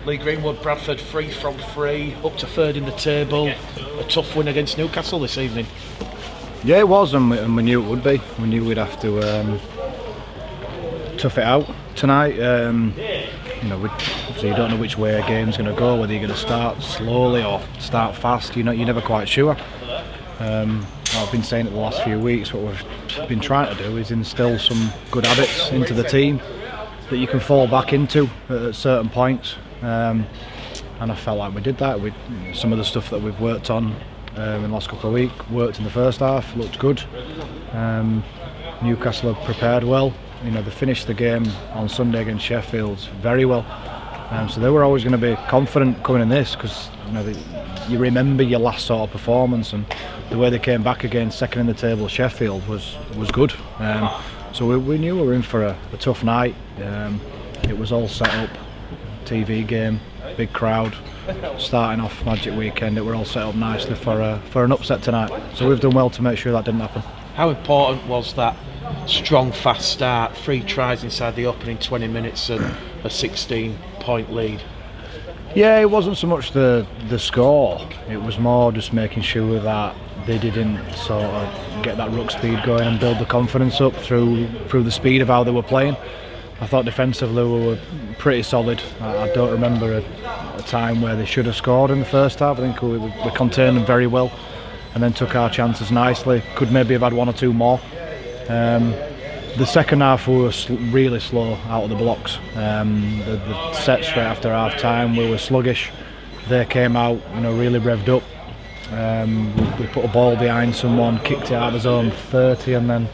Lee Greenwood, Bradford 3 from 3, up to 3rd in the table. A tough win against Newcastle this evening. Yeah, it was, and we knew it would be. We knew we'd have to tough it out tonight. So you don't know which way a game's going to go, whether you're going to start slowly or start fast. You're never quite sure. I've been saying it the last few weeks. What we've been trying to do is instill some good habits into the team that you can fall back into at certain points. And I felt like we did that. Some of the stuff that we've worked on in the last couple of weeks worked in the first half, looked good. Newcastle have prepared well. They finished the game on Sunday against Sheffield very well. So they were always going to be confident coming in this, because you remember your last sort of performance, and the way they came back again, second in the table, Sheffield was good. So we knew we were in for a tough night. It was all set up, TV game, big crowd, starting off Magic Weekend. It were all set up nicely for an upset tonight. So we've done well to make sure that didn't happen. How important was that strong, fast start? 3 tries inside the opening 20 minutes and a 16-point lead. Yeah, it wasn't so much the score. It was more just making sure that they didn't sort of get that ruck speed going and build the confidence up through the speed of how they were playing. I thought defensively we were pretty solid. I don't remember a time where they should have scored in the first half. I think we contained them very well and then took our chances nicely. Could maybe have had 1 or 2 more. The second half we were really slow out of the blocks. The set straight after half time we were sluggish. They came out, really revved up. We put a ball behind someone, kicked it out of the zone 30, and then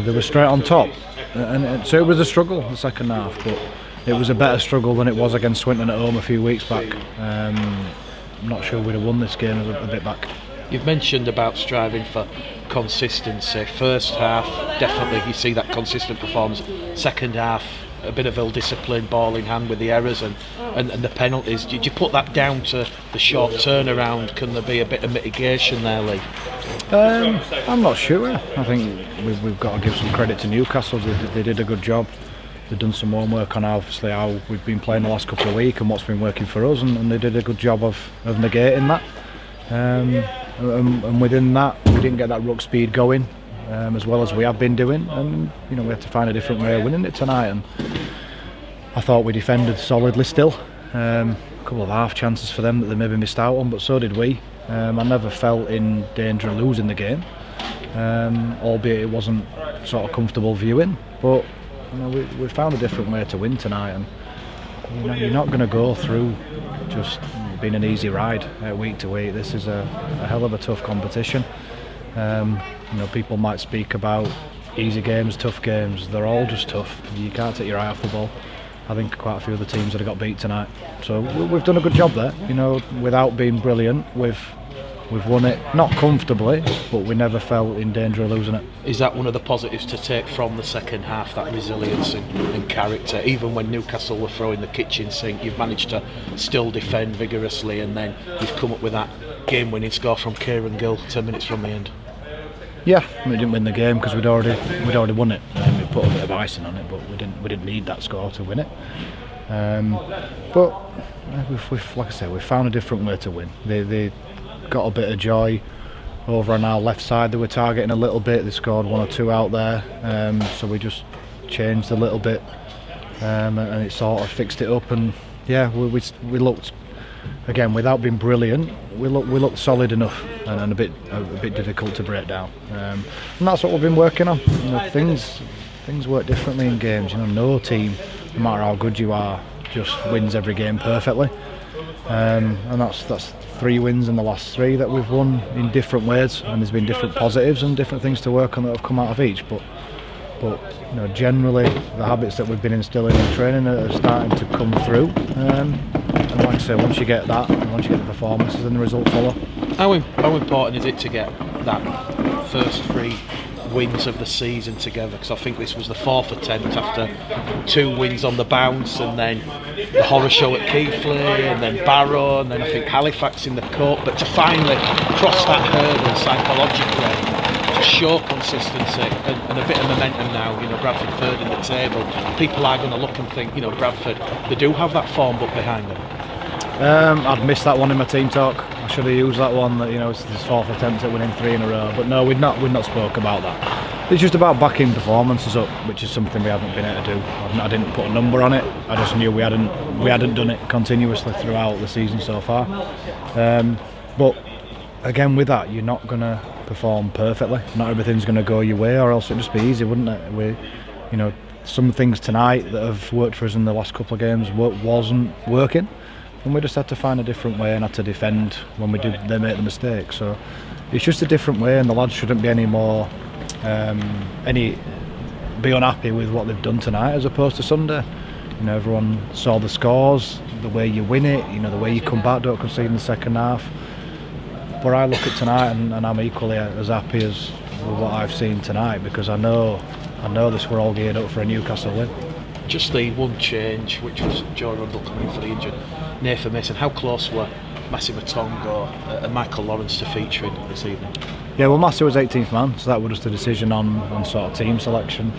they were straight on top. And so it was a struggle the second half, but it was a better struggle than it was against Swinton at home a few weeks back. I'm not sure we'd have won this game a bit back. You've mentioned about striving for consistency. First half, definitely you see that consistent performance. Second half, a bit of ill-discipline, ball in hand with the errors and the penalties. Did you put that down to the short turnaround? Can there be a bit of mitigation there, Lee? I'm not sure. I think we've got to give some credit to Newcastle. They did a good job. They've done some homework on obviously how we've been playing the last couple of weeks and what's been working for us, and they did a good job of negating that. And within that, we didn't get that ruck speed going as well as we have been doing, and we had to find a different way of winning it tonight. And I thought we defended solidly still. A couple of half chances for them that they maybe missed out on, but so did we. I never felt in danger of losing the game, albeit it wasn't sort of comfortable viewing. But we found a different way to win tonight, and you're not going to go through just being an easy ride week to week. This is a hell of a tough competition. People might speak about easy games, tough games. They're all just tough. You can't take your eye off the ball. I think quite a few of the teams that have got beat tonight. So we've done a good job there. Without being brilliant, we've won it, not comfortably, but we never felt in danger of losing it. Is that one of the positives to take from the second half, that resilience and character? Even when Newcastle were throwing the kitchen sink, you've managed to still defend vigorously, and then you've come up with that game-winning score from Kieran Gill 10 minutes from the end. Yeah, we didn't win the game because we'd already won it, and we put a bit of icing on it, but we didn't need that score to win it. But like I said, we found a different way to win. They got a bit of joy over on our left side. They were targeting a little bit. They scored 1 or 2 out there, so we just changed a little bit, and it sort of fixed it up. And yeah, we looked, again, without being brilliant, we looked solid enough and a bit difficult to break down. And that's what we've been working on. Things work differently in games. No team, no matter how good you are, just wins every game perfectly. And that's 3 wins in the last 3 that we've won in different ways, and there's been different positives and different things to work on that have come out of each. But generally the habits that we've been instilling in training are starting to come through. And like I say, once you get that, and once you get the performances, then the results follow. How important is it to get that first 3 wins of the season together? Because I think this was the 4th attempt after 2 wins on the bounce, and then the horror show at Keighley, and then Barrow, and then I think Halifax in the cup. But to finally cross that hurdle psychologically, to show consistency and a bit of momentum now. You know, Bradford third in the table. People are going to look and think, you know, Bradford, they do have that form book behind them. I'd missed that one in my team talk. I should have used that one. That, you know, it's his fourth attempt at winning 3 in a row. But no, we'd not spoke about that. It's just about backing performances up, which is something we haven't been able to do. I didn't put a number on it. I just knew we hadn't done it continuously throughout the season so far. But again, with that, you're not going to perform perfectly. Not everything's going to go your way, or else it'd just be easy, wouldn't it? You know, some things tonight that have worked for us in the last couple of games wasn't working, and we just had to find a different way and had to defend when they make the mistake. So it's just a different way, and the lads shouldn't be be unhappy with what they've done tonight as opposed to Sunday. You know, everyone saw the scores, the way you win it, you know, the way you come back, don't concede in the second half. But I look at tonight and I'm equally as happy as with what I've seen tonight, because I know this, we're all geared up for a Newcastle win. Just the one change, which was Joe Rundle coming for the injured Nathan Mason. How close were Massey Matongo and Michael Lawrence to featuring this evening? Yeah, well, Massey was 18th man, so that was just a decision on sort of team selection.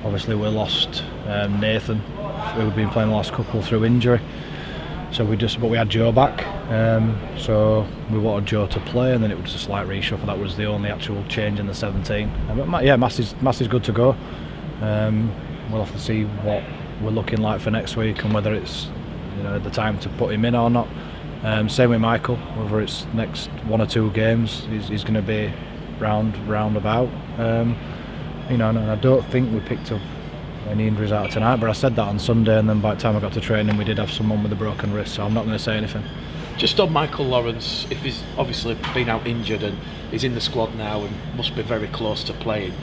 Obviously, we lost Nathan, who had been playing the last couple through injury. So but we had Joe back, so we wanted Joe to play, and then it was just a slight reshuffle. That was the only actual change in the 17. But yeah, Massey's good to go. We'll have to see what we're looking like for next week and whether it's, you know, the time to put him in or not. Same with Michael, whether it's next 1 or 2 games, he's going to be round about. You know, and I don't think we picked up any injuries out of tonight, but I said that on Sunday, and then by the time I got to training we did have someone with a broken wrist, so I'm not going to say anything. Just on Michael Lawrence, if he's obviously been out injured and he's in the squad now and must be very close to playing,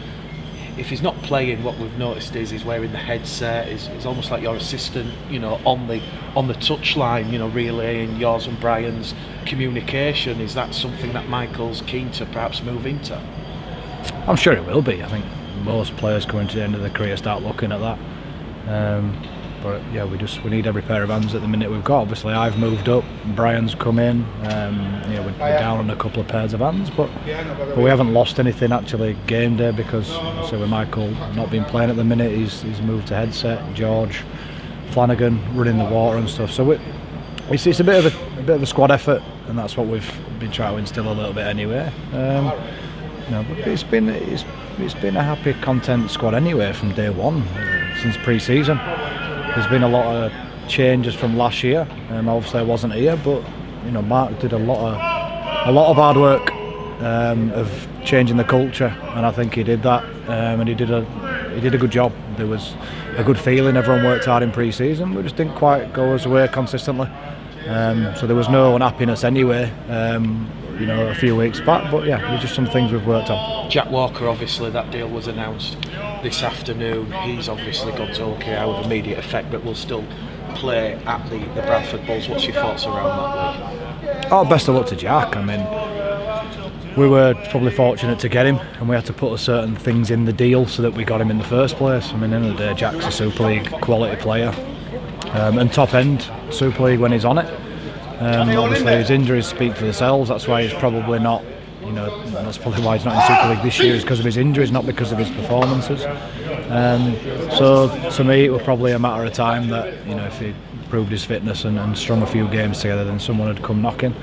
if he's not playing, what we've noticed is he's wearing the headset. It's almost like your assistant, you know, on the touchline, you know, relaying yours and Brian's communication. Is that something that Michael's keen to perhaps move into? I'm sure it will be. I think most players coming to the end of their career start looking at that. But yeah, we need every pair of hands at the minute we've got. Obviously, I've moved up, Brian's come in. You know, we're down on a couple of pairs of hands, but we haven't lost anything actually game day, because so with Michael not being playing at the minute, he's moved to headset. George Flanagan running the water and stuff. So it's a bit of a squad effort, and that's what we've been trying to instill a little bit anyway. You know, but it's been a happy, content squad anyway from day one since pre-season. There's been a lot of changes from last year, and obviously I wasn't here, but you know, Mark did a lot of hard work of changing the culture, and I think he did that, and he did a good job. There was a good feeling. Everyone worked hard in pre-season. We just didn't quite go his way consistently, so there was no unhappiness anyway. You know, a few weeks back, but yeah, there's just some things we've worked on. Jack Walker, obviously that deal was announced this afternoon. He's obviously gone to OKR with immediate effect, but will still play at the Bradford Bulls. What's your thoughts around that, Lee? Oh, best of luck to Jack. I mean, we were probably fortunate to get him, and we had to put certain things in the deal so that we got him in the first place. I mean, at the end of the day, Jack's a Super League quality player, and top end Super League when he's on it. Obviously his injuries speak for themselves. That's why he's probably not, you know, that's probably why he's not in Super League this year, is because of his injuries, not because of his performances. So to me, it was probably a matter of time that, you know, if he proved his fitness and strung a few games together, then someone had come knocking.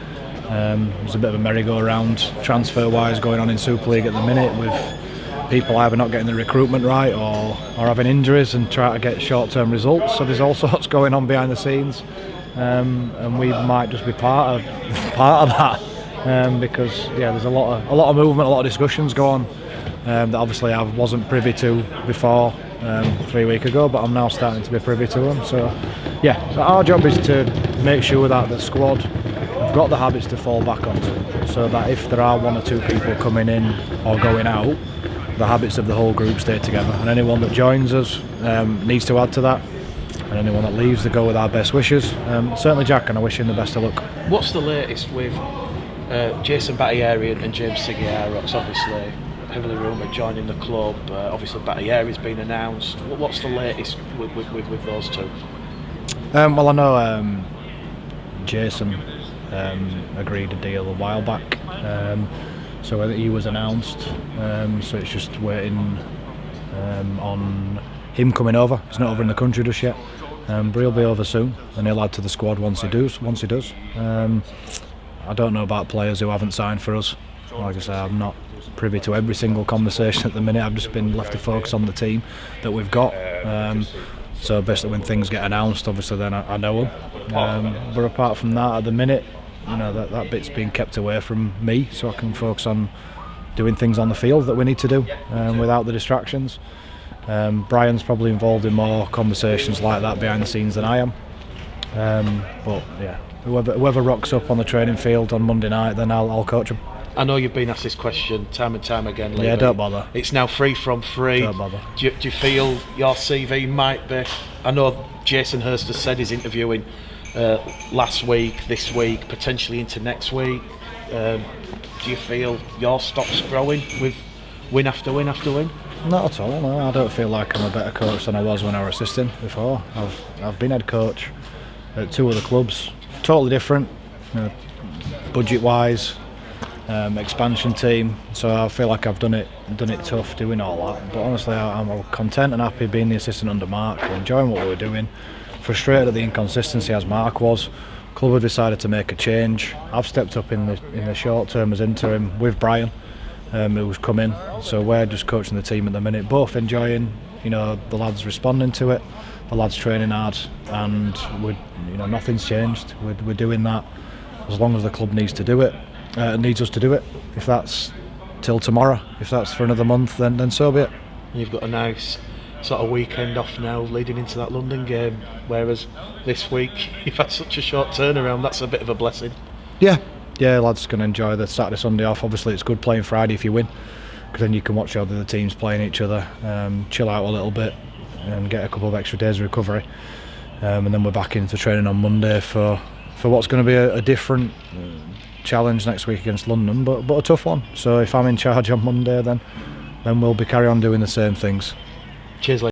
There's a bit of a merry-go-round transfer-wise going on in Super League at the minute, with people either not getting the recruitment right or having injuries and trying to get short-term results. So there's all sorts going on behind the scenes. And we might just be part of that, because yeah, there's a lot of movement, a lot of discussions go on that obviously I wasn't privy to before 3 weeks ago, but I'm now starting to be privy to them. So yeah, our job is to make sure that the squad have got the habits to fall back onto, so that if there are 1 or 2 people coming in or going out, the habits of the whole group stay together, and anyone that joins us needs to add to that. And anyone that leaves, they go with our best wishes. Certainly Jack, and I wish him the best of luck. What's the latest with Jason Battieri and James Seguiaro's obviously heavily rumoured joining the club? Obviously Battieri's been announced. What's the latest with those two? Well, I know Jason agreed a deal a while back. So he was announced, so it's just waiting on him coming over. He's not over in the country just yet, but he'll be over soon, and he'll add to the squad once he does. I don't know about players who haven't signed for us. Like I say, I'm not privy to every single conversation at the minute. I've just been left to focus on the team that we've got. So basically, when things get announced, obviously then I know them. But apart from that, at the minute, that bit's being kept away from me, so I can focus on doing things on the field that we need to do without the distractions. Brian's probably involved in more conversations like that behind the scenes than I am. But yeah, whoever rocks up on the training field on Monday night, then I'll coach them. I know you've been asked this question time and time again lately. Yeah, don't bother. It's now 3 from 3. Don't bother. Do you feel your CV might be... I know Jason Hurst has said he's interviewing last week, this week, potentially into next week. Do you feel your stock's growing with win after win after win? Not at all, no. I don't feel like I'm a better coach than I was when I was assistant before. I've been head coach at 2 other clubs, totally different, budget-wise, expansion team. So I feel like I've done it tough doing all that. But honestly, I'm content and happy being the assistant under Mark, enjoying what we were doing. Frustrated at the inconsistency as Mark was. Club have decided to make a change. I've stepped up in the short term as interim with Brian, who's come in. So we're just coaching the team at the minute, both enjoying, the lads responding to it, the lads training hard, and nothing's changed. We're doing that as long as the club needs to do it, needs us to do it. If that's till tomorrow, if that's for another month, then so be it. You've got a nice sort of weekend off now leading into that London game, whereas this week you've had such a short turnaround. That's a bit of a blessing. Yeah, lads can enjoy the Saturday, Sunday off. Obviously it's good playing Friday if you win, because then you can watch how the other teams playing each other, chill out a little bit and get a couple of extra days of recovery, and then we're back into training on Monday for what's going to be a different challenge next week against London, but a tough one. So if I'm in charge on Monday, then we'll be carry on doing the same things. Cheers,